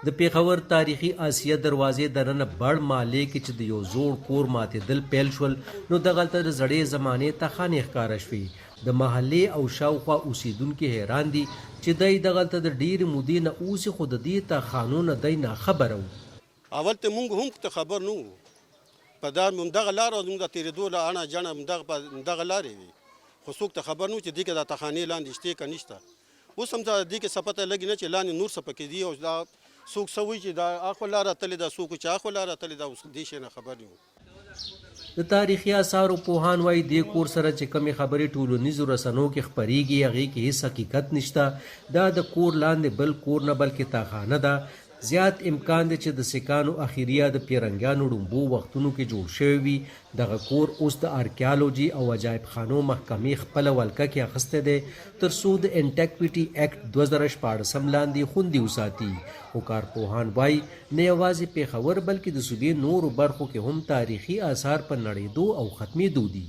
د پیښور تاریخي آسیه دروازې دننه بړ مالې کې چې د یو زوړ کور ماتېدل پیل شول نو دغلته د زړې زمانې تخانې ښکاره شوې. د محلې او شاوخوا اوسیدونکي حیران دي چې دی دغلته د ډېرې مودې نه اوسي خو د دې تخانو نه دی ناخبره و. اول ته مونږ هم ته خبر نه وو په دا همدغه لاره زموږ د تېرېدو له اڼه جڼه همدغه لارې وي خو څوک ته خبر نه وو چې دې کې دا تخانې لاندې شتې که نشته. اوس هم ته دې کې څه پته لګي نه چې لاندې نور څه پکې دي او دا څوک څه وایي چې دا اخوا لاره تلې ده څوک چې اخوا لاره تلې ده اوس دې شی نه خبر نه وو. د تاریخي آثارو پوهان وایي دې کور سره چې کمې خبرې ټولنیزو رسنو کې خپریږي هغې کې هیڅ حقیقت نشته. دا د کور لاندې بل کور نه بلکې تاخانه ده. زیات امکان دی چې د سکانو اخیریه د پیرنګیانو ړومبو وختونو کې جوړ شوی وي. دغه کور اوس د آرکیالوجي او عجایب خانو محکمې خپله ولکه کې اخیستی دی تر څو د انټیکویټي اکټ 2014 لاندې خوندي وساتي. خو کارپوهان وایي نه یوازې پیښور بلکې د صوبې نورو برخو کې هم تاریخي آثار په نړېدو او ختمېدو دي.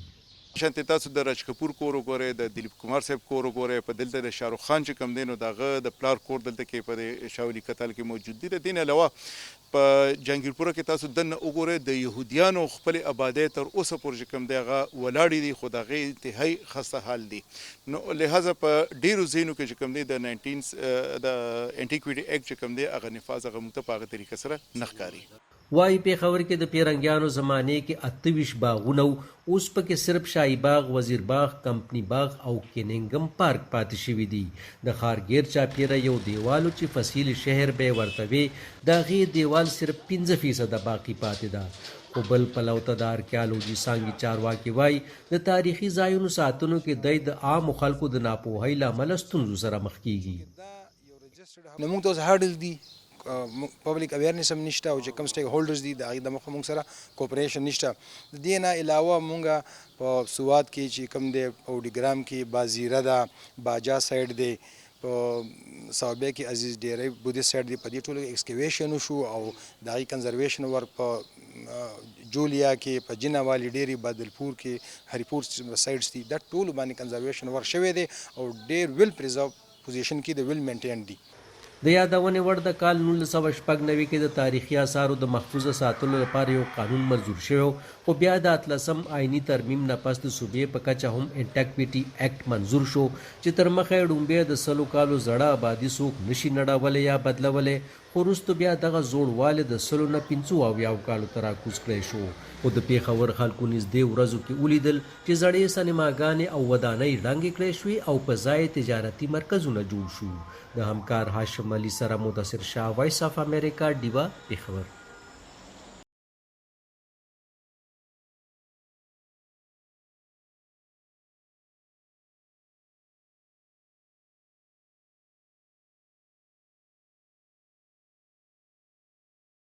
شانتې تاسو د راج کپور کور وګورئ، د دلیپ کمار صاحب کور وګورئ، په دلته د شاهرخ خان چې کوم دی نو د هغه د پلار کور دلته کې په شاولي کتل کې موجود دي. د دې نه علاوه په جهانګیرپوره کې تاسو دننه وګورئ د یهودیانو خپلې ابادۍ تر اوسه پورې چې کوم دی هغه ولاړې دي خو د هغې انتهایي خسته حال دي. نو لهذا په ډېرو ځایونو کې چې کوم دی د انټیکویټي اکټ چې کوم دی هغه نفاظ هغه موږ ته په هغه طریقه سره نه ښکاري. وایي پیښور کې د پیرنګیانو زمانې کې 28 باغونه اوس پکې صرف شاهي باغ، وزیر باغ، کمپنی باغ او کینینګم پارک پاتې شوي دي. د ښارګیر چاپیره یو دیوالو چې فصیل شهر به ورته وي د هغې دیوال صرف 5% باقي پاتې ده. خو بل پلو ته د آرکیالوجي څانګې چارواکي وایي د تاریخي ځایونو ساتنو کې دی د عامو خلکو د ناپوهۍ له امله ستونزو سره مخ کیږي. نو موږ ته اوس هارډل دي پبلک اویرنس هم نشته او چې کوم سټیک هولډرز دي د هغې د مخه موږ سره کوپریشن نشته. د دې نه علاوه موږ په سوات کې چې کوم دی په اوډیګرام کې بازیره ده، باجا سایډ دی، په صوابیه کې عزیز ډیری بودیست سایډ دی. په دې ټولو کې ایکسکیویشن وشو او د هغې کنزرویشن ور په جولیا کې، په جناوالي ډیری، بادلپور کې، هریپور سایډس دي، دا ټولو باندې کنزرویشن ور شوی دی او ډیر ویل پریزرو پوزیشن کې د ویل مینټین دي. د یادونې وړ د کال 1996 کې د تاریخي آثارو د محفوظه ساتلو لپاره یو قانون منظور شوی خو بیا د 18 آئینی ترمیم نه پس د صوبې په کچه هم انټیکویټي اکټ منظور شو چې تر مخه ړومبې د 100 کالو زړه آبادي څوک نشي نړولی یا بدلولی. خو وروسته بیا دغه زوړوالی د 100 نه 75 کالو ته راکوز کړی شو. خو د پیښور خلکو نږدې ورځو کې ولیدل چې زړې سینماګانې او ودانۍ ړنګې کړی شوې او په ځای تجارتي مرکزونه جوړ شو. د همکار هاشم علي سره مدثر شاه، وایس اف امریکا، ډیوا، پیښور.